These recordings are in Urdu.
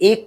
1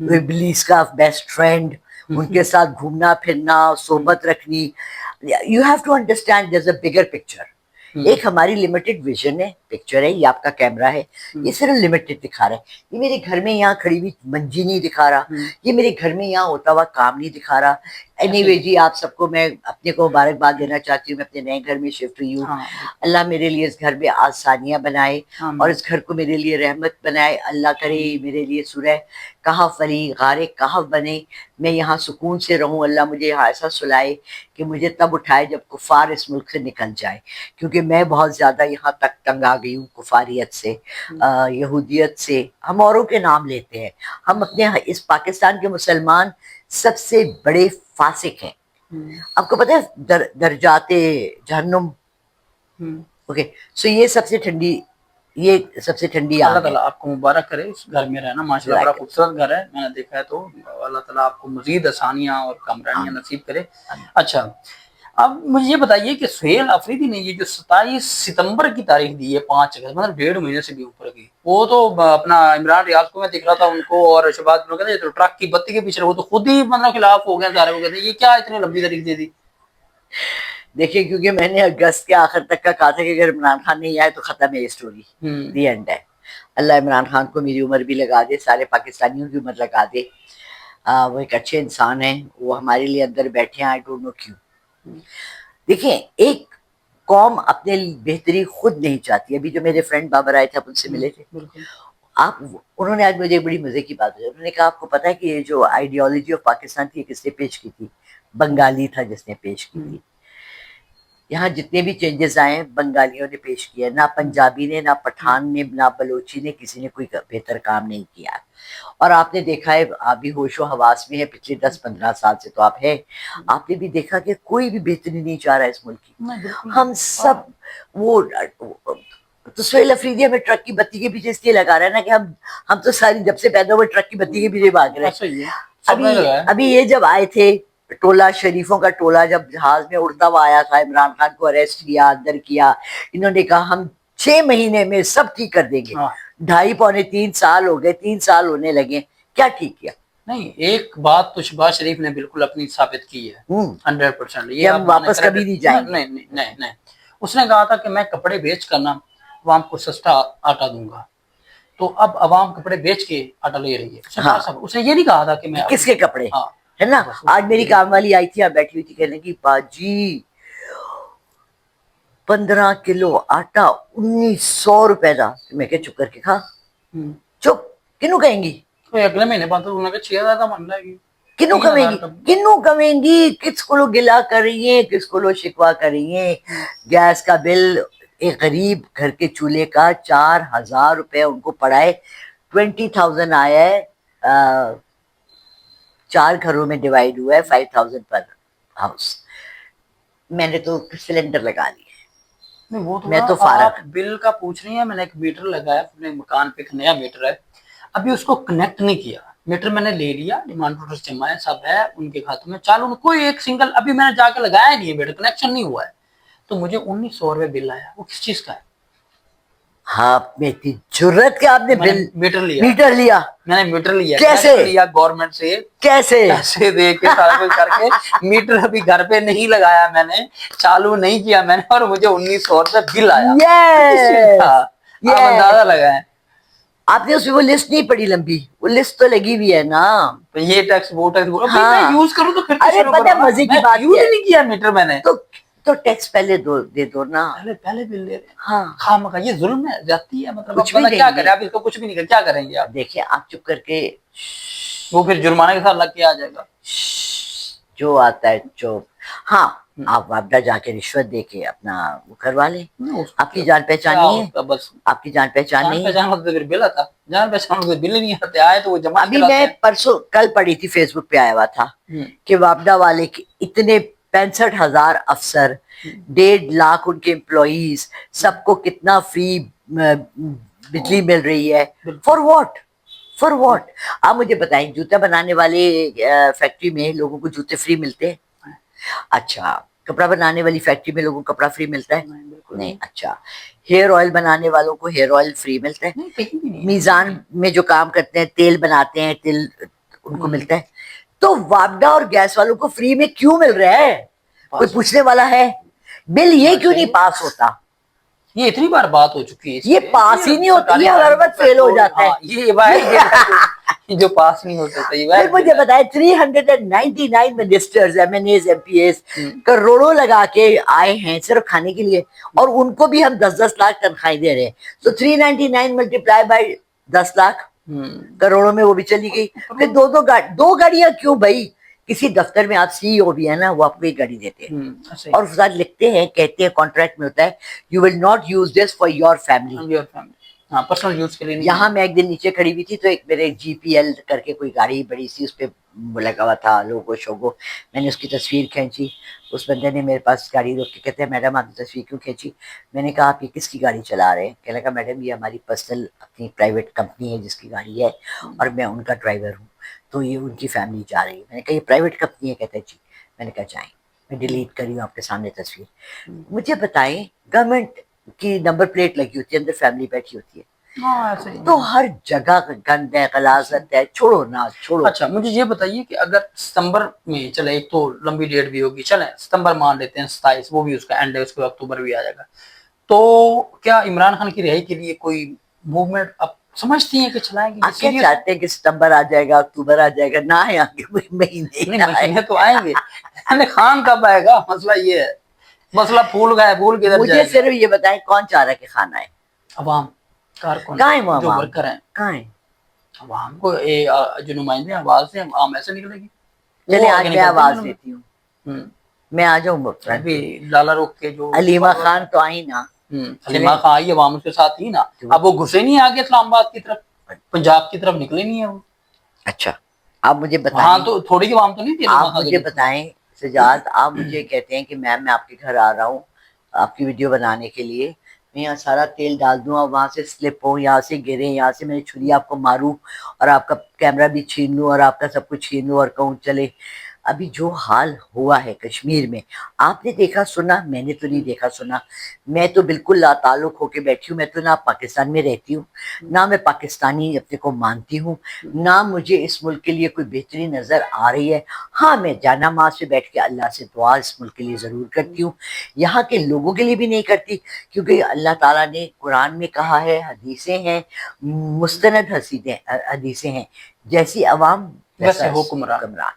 وہ ابلیس کا بیسٹ فرینڈ, ان کے ساتھ گھومنا پھرنا, صحبت رکھنی. You have to understand there is a bigger picture. ایک ہماری لمیٹڈ ویژن ہے, پکچر ہے, یہ آپ کا کیمرہ ہے, یہ صرف لمیٹڈ دکھا رہا ہے. یہ میرے گھر میں یہاں کھڑی ہوئی منجی نہیں دکھا رہا, یہ میرے گھر میں یہاں ہوتا ہوا کام نہیں دکھا رہا. اینی وے جی, آپ سب کو میں اپنے کو مبارکباد دینا چاہتی ہوں. میں اپنے نئے گھر میں شفٹ ہوئی ہوں. اللہ میرے لیے اس گھر میں آسانیاں بنائے اور اس گھر کو میرے لیے رحمت بنائے. اللہ کرے میرے لیے سورہ کہف علی غار کہف بنے, میں یہاں سکون سے رہوں. اللہ مجھے یہاں ایسا سلائے کہ مجھے تب اٹھائے جب کفار اس ملک سے نکل جائے, کیونکہ میں بہت زیادہ یہاں تک تنگ آ گئی ہوں کفاریت سے, یہودیت سے. ہم اوروں کے نام لیتے ہیں, ہم اپنے اس پاکستان کے مسلمان سب سے بڑے فاسق ہیں. آپ کو پتہ ہے درجات جہنم, اوکے, سو یہ سب سے ٹھنڈی, یہ سب سے ٹھنڈی اللہ آگ ہے. تعالیٰ آپ کو مبارک کرے اس گھر میں رہنا, ماشاءاللہ بڑا خوبصورت گھر ہے, میں نے دیکھا ہے. تو اللہ تعالیٰ آپ کو مزید آسانیاں اور کامرانیاں نصیب کرے. اچھا, اب مجھے یہ بتائیے کہ سہیل آفریدی نے یہ جو 27 ستمبر کی تاریخ دی ہے, 5 اگست, مطلب 1.5 مہینے سے بھی اوپر کی, وہ تو اپنا عمران ریاض کو میں دیکھ رہا تھا ان کو, اور شہباز کو کہتے ہیں تو ٹرک کی بتی کے پیچھے وہ تو خود ہی مطلب خلاف ہو گئے سارے. وہ کہتے ہیں یہ کیا اتنی لمبی تاریخ دے دی. دیکھیں, کیونکہ میں نے اگست کے آخر تک کا کہا تھا کہ اگر عمران خان نہیں آئے تو ختم ہے یہ اسٹوری, دی اینڈ ہے. اللہ عمران خان کو میری عمر بھی لگا دے, سارے پاکستانیوں کی عمر لگا دے. وہ ایک اچھے انسان ہیں, وہ ہمارے لیے اندر بیٹھے ہیں, آئی ڈونٹ نو کیوں. دیکھیں, ایک قوم اپنے بہتری خود نہیں چاہتی. ابھی جو میرے فرینڈ بابر آئے تھے, آپ ان سے ملے تھے, آپ, انہوں نے آج مجھے بڑی مزے کی بات ہوئی. انہوں نے کہا آپ کو پتا ہے کہ یہ جو آئیڈیالوجی آف پاکستان تھی کس نے پیش کی تھی؟ بنگالی تھا جس نے پیش کی تھی. یہاں جتنے بھی چینجز آئے ہیں بنگالیوں نے پیش کیا, نہ پنجابی نے, نہ پٹھان نے, نہ بلوچی نے, کسی نے کوئی بہتر کام نہیں کیا. اور آپ نے دیکھا ہے, آپ بھی ہوش و حواس میں ہے, پچھلے 10-15 سال سے تو آپ ہے, آپ نے بھی دیکھا کہ کوئی بھی بہتری نہیں چاہ رہا اس ملک کی. ہم سب وہ تو سہیل افریدی ہمیں ٹرک کی بتی کے پیچھے اس لیے لگا رہا ہے نا کہ ہم تو ساری جب سے پیدا ہوئے ٹرک کی بتی کے پیچھے بھاگ رہے ہیں. ابھی یہ جب آئے تھے, ٹولہ شریفوں کا ٹولہ جب جہاز میں اڑتا ہوا آیا تھا, عمران خان کو اریسٹ کیا, اندر کیا, انہوں نے کہا ہم 6 مہینے میں سب ٹھیک کر دیں گے. 2.5-3 سال ہو گئے, 3 سال ہونے لگے, کیا ٹھیک کیا؟ نہیں, ایک بات تو شہباز شریف نے بالکل اپنی ثابت کی ہے 100%, یہ ہم واپس کبھی نہیں جائیں گے. نہیں, اس نے کہا تھا کہ میں کپڑے بیچ کر نا عوام کو سستا آٹا دوں گا. تو اب عوام کپڑے بیچ کے آٹا لے رہی ہے. اس نے یہ نہیں کہا تھا کہ میں کس کے کپڑے, ہے نا. آج میری کام والی آئی تھی, آپ بیٹھی ہوئی تھی, کہنے کی باجی 15 کلو آٹا 1900 روپے دا. میں کہ چپ کر کے کھا, چپ, کنوں کہیں گی؟ اگلے مہینے بعد انہوں نے 6,000 کا من لگے گی, کنوں کمیں گی, کس کو لوگ گلا کر رہی ہیں, کس کو لوگ شکوا کر رہی ہیں. گیس کا بل ایک غریب گھر کے چولہے کا 4,000 روپے ان کو پڑائے, 20,000 آیا ہے, 4 گھروں میں ڈیوائیڈ ہوا ہے, 5,000 پر ہاؤس. میں نے تو سلنڈر لگا لیا. میں تو فارغ. بل کا پوچھ رہی ہیں, میں نے ایک میٹر لگایا اپنے مکان پہ, ایک نیا میٹر ہے, ابھی اس کو کنیکٹ نہیں کیا. میٹر میں نے لے لیا, ڈیمانڈ نوٹس جمع ہے, سب ہے ان کے کھاتوں میں, چالو کوئی ایک سنگل ابھی میں نے جا کے لگایا نہیں ہے, میٹر کنیکشن نہیں ہوا ہے. تو مجھے 1,900 روپے بل آیا. وہ کس چیز کا ہے؟ ہاں, میں اتنی جرت کہ آپ نے میٹر لیا, میں نے میٹر لیا. کیسے لیا؟ گورنمنٹ سے. کیسے؟ پیسے دے کے سارا کچھ کر کے. میٹر ابھی گھر پہ نہیں لگایا میں نے, چالو نہیں کیا میں نے, اور مجھے 1,900 روپے بل آیا. آپ اندازہ لگائیں. آپ نے اس میں وہ لسٹ نہیں پڑھی لمبی, وہ لسٹ تو لگی ہوئی ہے نا, یہ ٹیکس وہ ٹیکس. میں یوز کروں تو پھر ارے پتہ مزے کی بات یوز نہیں کیا میٹر میں نے. تو ٹیکس پہلے دے دو نا, پہلے بل دے رہے. ہاں, خامخواہ یہ ظلم ہے, جاتی ہے. مطلب کیا کریں آپ, اس کو کچھ بھی نہیں کریں, کیا کریں گے آپ؟ دیکھیں, آپ چپ کر کے, وہ پھر جرمانے کے ساتھ لگ کے آ جائے گا. جو آتا ہے چوپ. ہاں, آپ وابڈا جا کے رشوت دے کے اپنا وہ کروا لیں. آپ کی جان پہچان نہیں ہے, بس آپ کی جان پہچان نہیں ہے. جان ہوتا تو پھر بل آتا, جان پہچان ہوتا بل نہیں آتے, آئے تو وہ جمع. ابھی میں پرسوں کل پڑھی تھی, فیس بک پہ آیا ہوا تھا کہ وابڈا والے کے اتنے 65,000 افسر, 1.5 لاکھ ان کے امپلائیز, سب کو کتنا فری بجلی مل رہی ہے. For what? For what? آپ مجھے بتائیں, جوتا بنانے والے فیکٹری میں لوگوں کو جوتے فری ملتے ہیں؟ اچھا, کپڑا بنانے والی فیکٹری میں لوگوں کو کپڑا فری ملتا ہے؟ نہیں. اچھا, ہیئر آئل بنانے والوں کو ہیئر آئل فری ملتا ہے؟ میزان میں جو کام کرتے ہیں, تیل بناتے ہیں, ان کو ملتا ہے, تو وابڈا اور گیس والوں کو فری میں کیوں مل رہا ہے؟ کوئی پوچھنے والا ہے؟ بل یہ کیوں نہیں پاس ہوتا؟ یہ اتنی بار بات ہو چکی ہے, یہ پاس ہی نہیں ہوتا, یہ ہر وقت فیل ہو جاتا ہے. یہ جو پاس نہیں ہو سکتا. پھر مجھے بتائیں 399 ministers, M N A's, M P A's کروڑوں لگا کے آئے ہیں صرف کھانے کے لیے, اور ان کو بھی ہم 10-10 لاکھ تنخواہیں دے رہے ہیں. تو 399 ملٹیپلائی بائی 10 لاکھ, کروڑوں میں وہ بھی چلی گئی. پھر دو گاڑیاں کیوں بھائی؟ کسی دفتر میں آپ سی او بھی ہے نا, وہ آپ کو ایک گاڑی دیتے ہیں اور اس ساتھ لکھتے ہیں, کہتے ہیں کانٹریکٹ میں ہوتا ہے you will not use this for your family. Personal use کے لیے نہیں. یہاں میں ایک دن نیچے کھڑی ہوئی تھی تو ایک میرے جی پی ایل کر کے کوئی گاڑی بڑی سی, اس پہ لگا ہوا تھا لوگو شوگو, میں نے اس کی تصویر کھینچی. اس بندے نے میرے پاس گاڑی روک کے کہتے ہیں میڈم آپ نے تصویر کیوں کھینچی؟ میں نے کہا آپ یہ کس کی گاڑی چلا رہے ہیں؟ کہنے لگا میڈم یہ ہماری پرسنل اپنی پرائیویٹ کمپنی ہے جس کی گاڑی ہے اور میں ان کا ڈرائیور ہوں, تو یہ ان کی فیملی جا رہی ہے. میں نے کہا یہ پرائیویٹ کمپنی ہے؟ کہتے ہیں جی. میں نے کہا جائیں, میں ڈیلیٹ کری ہوں آپ کے سامنے تصویر. مجھے بتائیں گورنمنٹ کی نمبر پلیٹ لگی ہوتی ہے, اندر فیملی بیٹھی ہوتی ہے, تو ہر جگہ گند ہے, غلاظت ہے, چھوڑو نا چھوڑو. اچھا مجھے یہ بتائیے کہ اگر ستمبر میں چلے, ایک تو لمبی ڈیٹ بھی ہوگی, چلیں ستمبر مان لیتے ہیں 27, وہ بھی اس کا اینڈ ہے, اس کے اکتوبر بھی آ جائے گا, تو کیا عمران خان کی رہائی کے لیے کوئی موومنٹ آپ سمجھتی ہیں کہ چلائیں گے؟ آپ کیا چاہتے ہیں کہ ستمبر آ جائے گا, اکتوبر آ جائے گا؟ نہ آئے آگے مہینے تو آئیں گے, خان کب آئے گا؟ مسئلہ یہ ہے, مسئلہ پھول گئے, پھول کے مجھے صرف یہ بتائیں کون چاہ رہا ہے کہ خان آئے؟ عوام, کارکن, کہاں ہے وہ جو عوام؟ ورکر ہیں, کہاں ہے عوام کو جو نمائندے آواز ہیں, عوام ایسے نکلے گی. چلے آج میں آواز دیتی ہوں, میں آ جاؤں ابھی لالا رخ کے جو علیمہ خان تو آئی نا, علیمہ خان آئی, عوام کے ساتھ ہی نا. اب وہ گھسے نہیں آگے اسلام آباد کی طرف, پنجاب کی طرف نکلے نہیں ہے وہ. اچھا آپ مجھے بتائیں, ہاں تو تھوڑی عوام تو نہیں تھی. آپ مجھے بتائیں سجاد, آپ مجھے کہتے ہیں کہ میم میں آپ کے گھر آ رہا ہوں آپ کی ویڈیو بنانے کے لیے, میں یہاں سارا تیل ڈال دوں اور وہاں سے سلپ ہوں, یہاں سے گرے, یہاں سے میں چھری آپ کو ماروں اور آپ کا کیمرہ بھی چھین لوں اور آپ کا سب کچھ چھین لوں اور کہوں چلے. ابھی جو حال ہوا ہے کشمیر میں, آپ نے دیکھا سنا؟ میں نے تو نہیں دیکھا سنا. میں تو بالکل لا تعلق ہو کے بیٹھی ہوں. میں تو نہ پاکستان میں رہتی ہوں, نہ میں پاکستانی اپنے کو مانتی ہوں, نہ مجھے اس ملک کے لیے کوئی بہتری نظر آ رہی ہے. ہاں میں جانماز سے بیٹھ کے اللہ سے دعا اس ملک کے لیے ضرور کرتی ہوں, یہاں کے لوگوں کے لیے بھی نہیں کرتی, کیونکہ اللہ تعالیٰ نے قرآن میں کہا ہے, حدیثیں ہیں, مستند حدیثیں ہیں, جیسی عوام ویسے حکمران.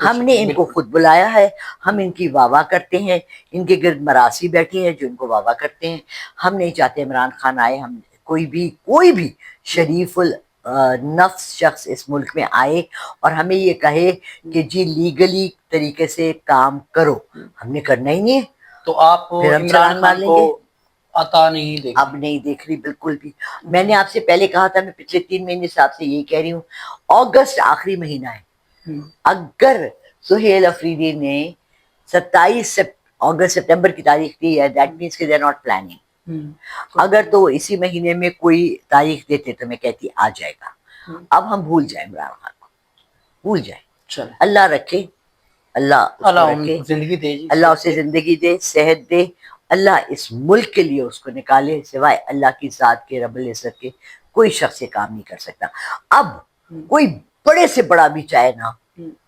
ہم نے ان کو خود بلایا ہے, ہم ان کی واہ واہ کرتے ہیں, ان کے گرد مراسی بیٹھے ہیں جو ان کو واہ واہ کرتے ہیں. ہم نہیں چاہتے عمران خان آئے, ہم کوئی بھی شریف نفس شخص اس ملک میں آئے اور ہمیں یہ کہے کہ جی لیگلی طریقے سے کام کرو. ہم نے کرنا ہی نہیں ہے, تو آپ پھر ہم عمران خان کو عطا نہیں دیکھ, اب نہیں دیکھ رہی بالکل بھی. میں نے آپ سے پہلے کہا تھا, میں پچھلے 3 مہینے سے آپ سے یہی کہہ رہی ہوں, اگست آخری مہینہ ہے. اگر سہیل افریدی نے 27 اگست سپٹمبر کی تاریخ دی ہے, دیٹ مینس کہ دے آر ناٹ پلاننگ. اگر تو اسی مہینے میں کوئی تاریخ دیتے تو میں کہتی آ جائے گا. اب ہم بھول جائیں عمران خان کو, بھول جائیں. اللہ رکھے, اللہ رکھے, زندگی دے, اللہ اسے زندگی دے, صحت دے, اللہ اس ملک کے لیے اس کو نکالے. سوائے اللہ کی ذات کے, رب العزت کے, کوئی شخص یہ کام نہیں کر سکتا. اب کوئی بڑے سے بڑا بھی چاہے نا,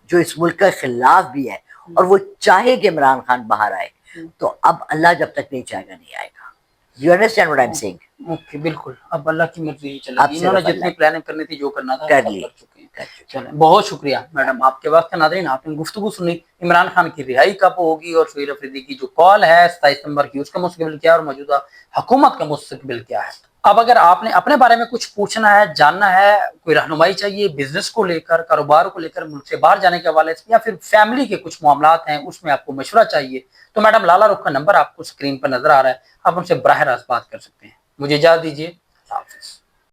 جو اس ملک کے خلاف بھی ہے, اور وہ چاہے کہ عمران خان باہر آئے, تو اب اللہ جب تک نہیں چاہے گا نہیں آئے گا. You understand what I'm saying? Okay بالکل, اب اللہ کی مرضی چلے گی. انہوں نے جتنی پلاننگ کرنی تھی, جو کرنا تھا کر لی. چلیں, بہت شکریہ میڈم آپ کے وقت. ناظرین آپ نے گفتگو سنی, عمران خان کی رہائی کب ہوگی اور سہیل افریدی کی جو کال ہے 27 ستمبر کی, اس کا مستقبل کیا اور موجودہ حکومت کا مستقبل کیا ہے. اب اگر آپ نے اپنے بارے میں کچھ پوچھنا ہے, جاننا ہے, کوئی رہنمائی چاہیے بزنس کو لے کر, کاروبار کو لے کر, ملک سے باہر جانے کے حوالے سے, یا پھر فیملی کے کچھ معاملات ہیں اس میں آپ کو مشورہ چاہیے, تو میڈم لالا رخ کا نمبر آپ کو اسکرین پر نظر آ رہا ہے, آپ ان سے براہ راست بات کر سکتے ہیں. مجھے اجازت دیجیے, اللہ حافظ.